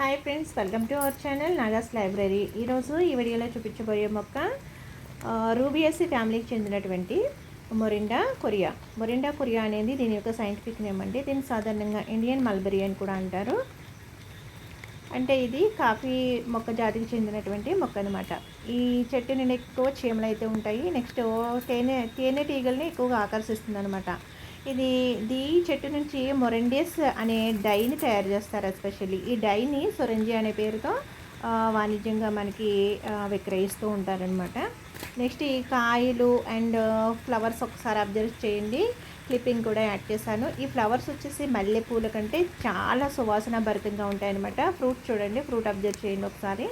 Hi friends, welcome to our channel Nagas library. ఈరోజు ఈ వీడియోలో చూపించబోయే మొక్క రూబియసీ ఫ్యామిలీకి చెందినటువంటి మొరిండా కొరియా. మొరిండా కొరియా అనేది దీని యొక్క సైంటిఫిక్ నేమ్ అండి. దీన్ని సాధారణంగా ఇండియన్ మల్బరీ అని కూడా అంటారు. అంటే ఇది కాఫీ మొక్క జాతికి చెందినటువంటి మొక్క అనమాట. ఈ చెట్టు నుండి ఎక్కువ చీమలు అయితే ఉంటాయి. నెక్స్ట్ తేనెటీగల్ని ఎక్కువగా ఆకర్షిస్తుంది అనమాట. ఇది చెట్టు నుంచి మొరెండియస్ అనే డైని తయారు చేస్తారు. ఎస్పెషల్లీ ఈ డైని సొరంజి అనే పేరుతో వాణిజ్యంగా మనకి విక్రయిస్తూ ఉంటారనమాట. నెక్స్ట్ ఈ కాయలు అండ్ ఫ్లవర్స్ ఒకసారి అబ్జర్వ్ చేయండి. క్లిప్పింగ్ కూడా యాడ్ చేశాను. ఈ ఫ్లవర్స్ వచ్చేసి మల్లెపూల కంటే చాలా సువాసన భరితంగా ఉంటాయన్నమాట. ఫ్రూట్ చూడండి, ఫ్రూట్ అబ్జర్వ్ చేయండి ఒకసారి.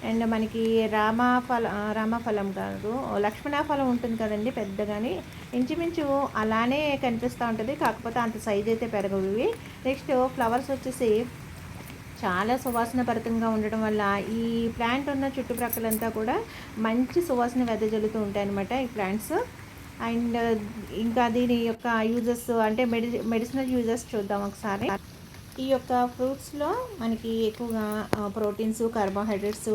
అండ్ మనకి రామఫలం కాదు, లక్ష్మణఫలం ఉంటుంది కదండి పెద్దగాని, ఇంచుమించు అలానే కనిపిస్తూ ఉంటుంది. కాకపోతే అంత సైజ్ అయితే పెరగవు ఇవి. నెక్స్ట్ ఫ్లవర్స్ వచ్చేసి చాలా సువాసన భరితంగా ఉండడం వల్ల ఈ ప్లాంట్ ఉన్న చుట్టుప్రక్కలంతా కూడా మంచి సువాసన వెదజల్లుతూ ఉంటాయన్నమాట ఈ ప్లాంట్స్. అండ్ ఇంకా దీని యొక్క యూజెస్ అంటే మెడిసినల్ యూజెస్ చూద్దాం ఒకసారి. ఈ యొక్క ఫ్రూట్స్లో మనకి ఎక్కువగా ప్రోటీన్స్, కార్బోహైడ్రేట్స్,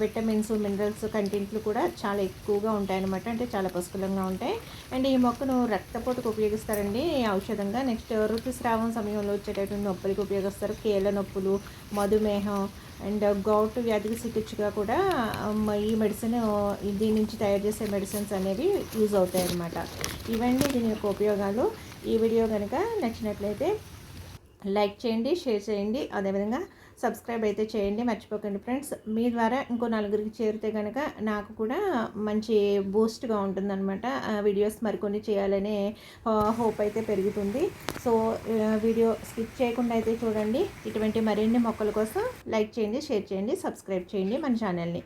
విటమిన్స్, మినరల్స్ కంటెంట్లు కూడా చాలా ఎక్కువగా ఉంటాయన్నమాట. అంటే చాలా పుష్కలంగా ఉంటాయి. అండ్ ఈ మొక్కను రక్తపోటుకు ఉపయోగిస్తారండి ఔషధంగా. నెక్స్ట్ ఋతుస్రావం సమయంలో వచ్చేటటువంటి నొప్పులకి ఉపయోగిస్తారు. కీళ్ళ నొప్పులు, మధుమేహం అండ్ గౌట్ వ్యాధికి చికిత్సగా కూడా ఈ మెడిసిన్, దీని నుంచి తయారు చేసే మెడిసిన్స్ అనేవి యూజ్ అవుతాయి అన్నమాట. ఇవన్నీ దీని యొక్క ఉపయోగాలు. ఈ వీడియో కనుక నచ్చినట్లయితే లైక్ చేయండి, షేర్ చేయండి, అదేవిధంగా సబ్స్క్రైబ్ అయితే చేయండి మర్చిపోకండి ఫ్రెండ్స్. మీ ద్వారా ఇంకో నలుగురికి చేరితే కనుక నాకు కూడా మంచి బూస్ట్గా ఉంటుందన్నమాట. వీడియోస్ మరికొన్ని చేయాలనే హోప్ అయితే పెరుగుతుంది. సో వీడియో స్కిప్ చేయకుండా అయితే చూడండి. ఇటువంటి మరిన్ని మొక్కల కోసం లైక్ చేయండి, షేర్ చేయండి, సబ్స్క్రైబ్ చేయండి మన ఛానల్ని.